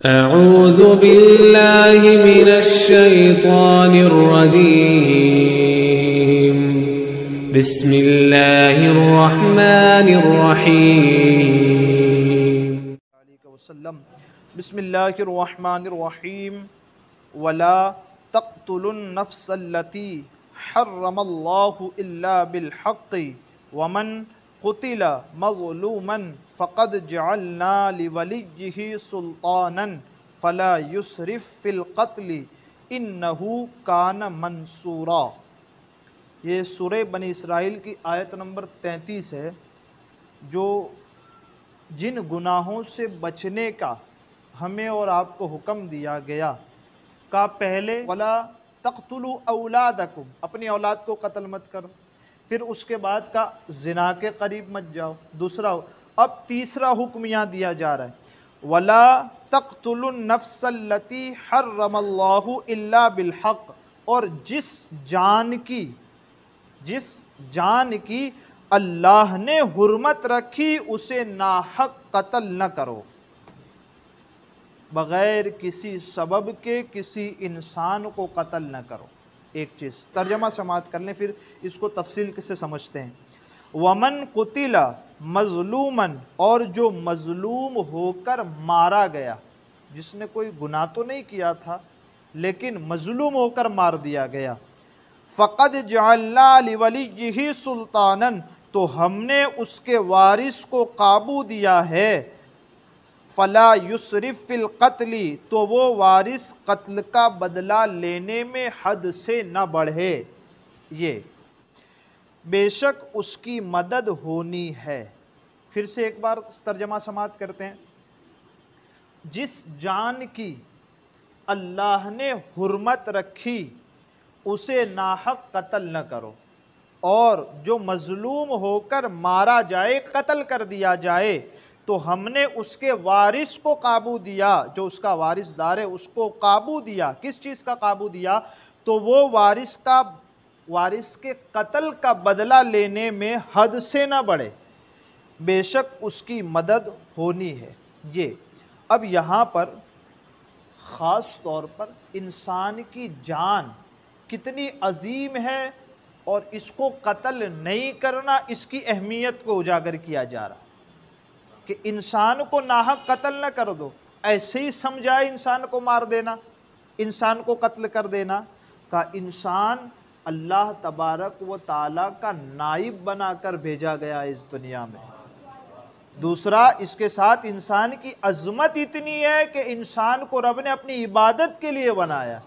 أعوذ بالله من الشيطان الرجيم بسم الله الرحمن الرحيم وسلم بسم اللہ الرحمن الرحیم ولا تقتلوا النفس التي حرم اللہ الا بالحق ومن قتل مظلوما فقد جعلنا لوليه سلطانا فلا يسرف في القتل انه كان منصورا۔ یہ سورہ بنی اسرائیل کی آیت نمبر 33 ہے، جو جن گناہوں سے بچنے کا ہمیں اور آپ کو حکم دیا گیا کا پہلے وَلَا تَقْتُلُوا أَوْلَادَكُمْ، اپنی اولاد کو قتل مت کرو، پھر اس کے بعد کا زنا کے قریب مت جاؤ، دوسرا اب تیسرا حکم یہاں دیا جا رہا ہے وَلَا تَقْتُلُوا النَّفْسَ الَّتِي حَرَّمَ اللَّهُ إِلَّا بِالْحَقِّ، اور جس جان کی اللہ نے حرمت رکھی اسے ناحق قتل نہ کرو، بغیر کسی سبب کے کسی انسان کو قتل نہ کرو۔ ایک چیز ترجمہ سماعت کر لیں، پھر اس کو تفصیل سے سمجھتے ہیں۔ وَمَن قُتِلَ مظلوماً، اور جو مظلوم ہو کر مارا گیا، جس نے کوئی گناہ تو نہیں کیا تھا لیکن مظلوم ہو کر مار دیا گیا، فَقَدْ جَعَلْنَا لِوَلِيِّهِ سُلْطَانًا، تو ہم نے اس کے وارث کو قابو دیا ہے، فَلَا يُسْرِفْ فِي الْقَتْلِ، تو وہ وارث قتل کا بدلہ لینے میں حد سے نہ بڑھے، یہ بے شک اس کی مدد ہونی ہے۔ پھر سے ایک بار ترجمہ سماعت کرتے ہیں۔ جس جان کی اللہ نے حرمت رکھی اسے ناحق قتل نہ کرو، اور جو مظلوم ہو کر مارا جائے، قتل کر دیا جائے، تو ہم نے اس کے وارث کو قابو دیا، جو اس کا وارث دار ہے اس کو قابو دیا۔ کس چیز کا قابو دیا؟ تو وہ وارث کے قتل کا بدلہ لینے میں حد سے نہ بڑھے، بے شک اس کی مدد ہونی ہے۔ یہ اب یہاں پر خاص طور پر انسان کی جان کتنی عظیم ہے اور اس کو قتل نہیں کرنا، اس کی اہمیت کو اجاگر کیا جا رہا کہ انسان کو ناحق قتل نہ کر دو، ایسے ہی سمجھائے انسان کو مار دینا، انسان کو قتل کر دینا کا انسان اللہ تبارک و تعالیٰ کا نائب بنا کر بھیجا گیا اس دنیا میں۔ دوسرا، اس کے ساتھ انسان کی عظمت اتنی ہے کہ انسان کو رب نے اپنی عبادت کے لیے بنایا،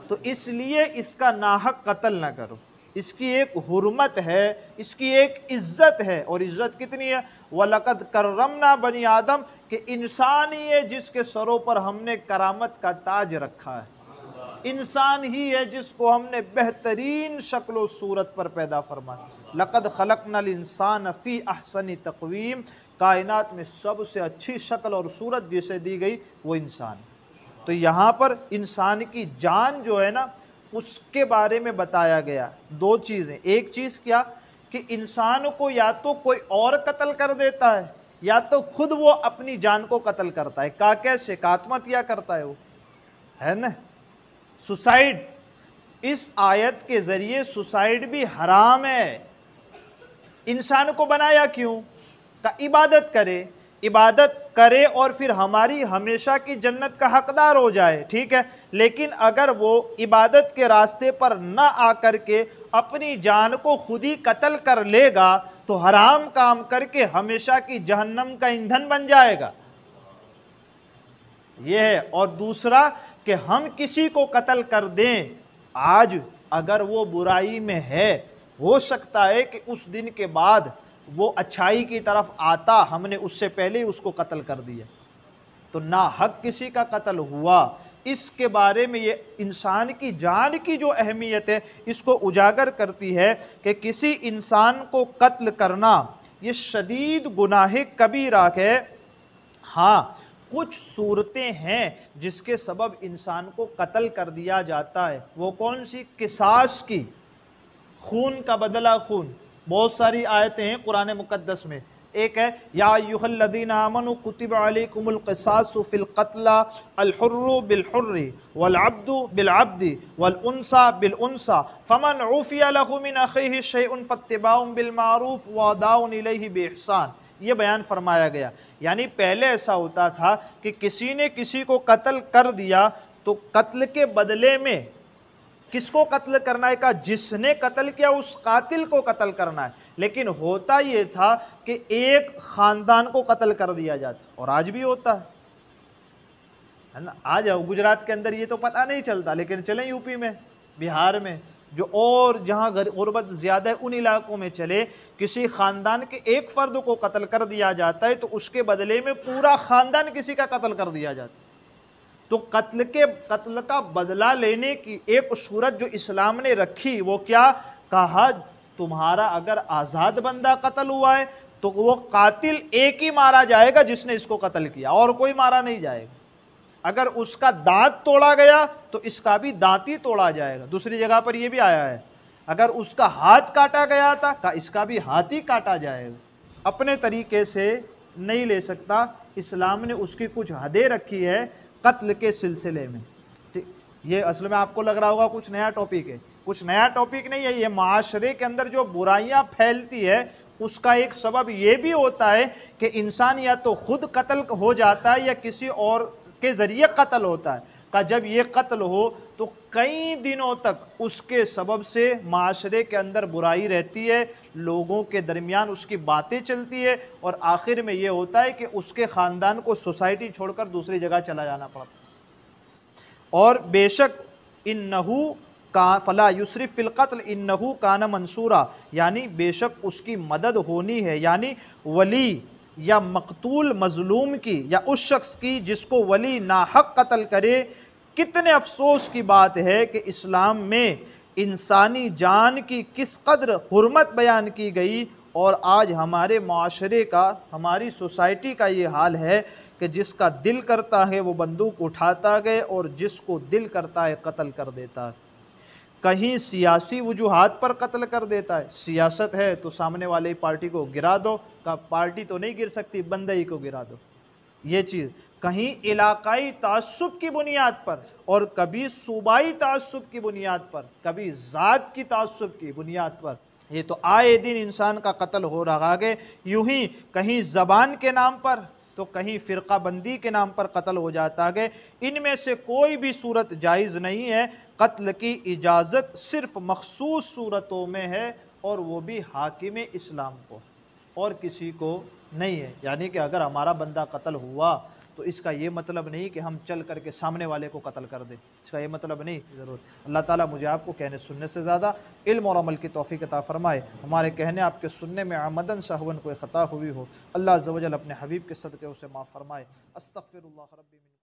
تو اس لیے اس کا ناحق قتل نہ کرو۔ اس کی ایک حرمت ہے، اس کی ایک عزت ہے، اور عزت کتنی ہے؟ وَلَقَدْ كَرَّمْنَا بَنِي آدم، کہ انسان ہی ہے جس کے سروں پر ہم نے کرامت کا تاج رکھا ہے، انسان ہی ہے جس کو ہم نے بہترین شکل و صورت پر پیدا فرمایا۔ لَقَدْ خَلَقْنَا الْإِنسَانَ فِي أَحْسَنِ تَقْوِيمٍ، کائنات میں سب سے اچھی شکل اور صورت جسے دی گئی وہ انسان۔ تو یہاں پر انسان کی جان جو ہے نا، اس کے بارے میں بتایا گیا دو چیزیں۔ ایک چیز کیا کہ انسان کو یا تو کوئی اور قتل کر دیتا ہے، یا تو خود وہ اپنی جان کو قتل کرتا ہے۔ کیسے؟ آتم ہتیا کرتا ہے، وہ ہے نا، سوسائڈ۔ اس آیت کے ذریعے سوسائڈ بھی حرام ہے۔ انسان کو بنایا کیوں؟ کہ عبادت کرے اور پھر ہماری ہمیشہ کی جنت کا حقدار ہو جائے، ٹھیک ہے، لیکن اگر وہ عبادت کے راستے پر نہ آ کر کے اپنی جان کو خود ہی قتل کر لے گا تو حرام کام کر کے ہمیشہ کی جہنم کا ایندھن بن جائے گا، یہ ہے۔ اور دوسرا کہ ہم کسی کو قتل کر دیں، آج اگر وہ برائی میں ہے، ہو سکتا ہے کہ اس دن کے بعد وہ اچھائی کی طرف آتا، ہم نے اس سے پہلے ہی اس کو قتل کر دیا، تو ناحق کسی کا قتل ہوا۔ اس کے بارے میں یہ انسان کی جان کی جو اہمیت ہے اس کو اجاگر کرتی ہے کہ کسی انسان کو قتل کرنا یہ شدید گناہ کبیرہ ہے۔ ہاں، کچھ صورتیں ہیں جس کے سبب انسان کو قتل کر دیا جاتا ہے، وہ کون سی؟ قصاص کی، خون کا بدلہ خون۔ بہت ساری آیتیں ہیں قرآن مقدس میں ایک ہے یا ایھا الذین آمنوا کتب علیکم القصاص فی القتل الحر بالحر والعبد بالعبد والانثى بالانثى فمن عفی لہ من اخیہ شیء فاتباع بالمعروف واداء الیہ باحسان. یہ بیان فرمایا گیا. یعنی پہلے ایسا ہوتا تھا کہ کسی نے کسی کو قتل کر دیا تو قتل کے بدلے میں کس کو قتل کرنا ہے؟ کہا جس نے قتل کیا اس قاتل کو قتل کرنا ہے. لیکن ہوتا یہ تھا کہ ایک خاندان کو قتل کر دیا جاتا، اور آج بھی ہوتا ہے نا. آج گجرات کے اندر یہ تو پتہ نہیں چلتا، لیکن چلیں یو پی میں، بہار میں، جو اور جہاں غربت زیادہ ہے ان علاقوں میں چلے، کسی خاندان کے ایک فرد کو قتل کر دیا جاتا ہے تو اس کے بدلے میں پورا خاندان کسی کا قتل کر دیا جاتا ہے. تو قتل کا بدلہ لینے کی ایک صورت جو اسلام نے رکھی وہ کیا؟ کہا تمہارا اگر آزاد بندہ قتل ہوا ہے تو وہ قاتل ایک ہی مارا جائے گا جس نے اس کو قتل کیا، اور کوئی مارا نہیں جائے گا. اگر اس کا دانت توڑا گیا تو اس کا بھی دانت ہی توڑا جائے گا. دوسری جگہ پر یہ بھی آیا ہے اگر اس کا ہاتھ کاٹا گیا تھا کہ اس کا بھی ہاتھ ہی کاٹا جائے گا. اپنے طریقے سے نہیں لے سکتا. اسلام نے اس کی کچھ حدیں رکھی ہے قتل کے سلسلے میں. یہ اصل میں آپ کو لگ رہا ہوگا کچھ نیا ٹاپک ہے، کچھ نیا ٹاپک نہیں ہے. یہ معاشرے کے اندر جو برائیاں پھیلتی ہے اس کا ایک سبب یہ بھی ہوتا ہے کہ انسان یا تو خود قتل ہو جاتا ہے یا کسی اور کے ذریعے قتل ہوتا ہے. کہ جب یہ قتل ہو تو کئی دنوں تک اس کے سبب سے معاشرے کے اندر برائی رہتی ہے، لوگوں کے درمیان اس کی باتیں چلتی ہے، اور آخر میں یہ ہوتا ہے کہ اس کے خاندان کو سوسائٹی چھوڑ کر دوسری جگہ چلا جانا پڑتا. اور بے شک انہو فلا یسرف فی القتل انہو کان منصورا، یعنی بے شک اس کی مدد ہونی ہے. یعنی ولی یا مقتول مظلوم کی یا اس شخص کی جس کو ولی ناحق قتل کرے. کتنے افسوس کی بات ہے کہ اسلام میں انسانی جان کی کس قدر حرمت بیان کی گئی، اور آج ہمارے معاشرے کا، ہماری سوسائٹی کا یہ حال ہے کہ جس کا دل کرتا ہے وہ بندوق اٹھاتا ہے اور جس کو دل کرتا ہے قتل کر دیتا ہے. کہیں سیاسی وجوہات پر قتل کر دیتا ہے. سیاست ہے تو سامنے والے پارٹی کو گرا دو، کہ پارٹی تو نہیں گر سکتی، بندے ہی کو گرا دو. یہ چیز کہیں علاقائی تعصب کی بنیاد پر، اور کبھی صوبائی تعصب کی بنیاد پر، کبھی ذات کی تعصب کی بنیاد پر. یہ تو آئے دن انسان کا قتل ہو رہا ہے. یوں ہی کہیں زبان کے نام پر تو کہیں فرقہ بندی کے نام پر قتل ہو جاتا ہے. ان میں سے کوئی بھی صورت جائز نہیں ہے. قتل کی اجازت صرف مخصوص صورتوں میں ہے، اور وہ بھی حاکم اسلام کو، اور کسی کو نہیں ہے. یعنی کہ اگر ہمارا بندہ قتل ہوا تو اس کا یہ مطلب نہیں کہ ہم چل کر کے سامنے والے کو قتل کر دیں، اس کا یہ مطلب نہیں. ضرور اللہ تعالیٰ مجھے آپ کو کہنے سننے سے زیادہ علم اور عمل کی توفیق عطا فرمائے. ہمارے کہنے آپ کے سننے میں عمدن سہون کوئی خطا ہوئی ہو، اللہ عز و جل اپنے حبیب کے صدقے اسے معاف فرمائے. استغفر اللہ ربی من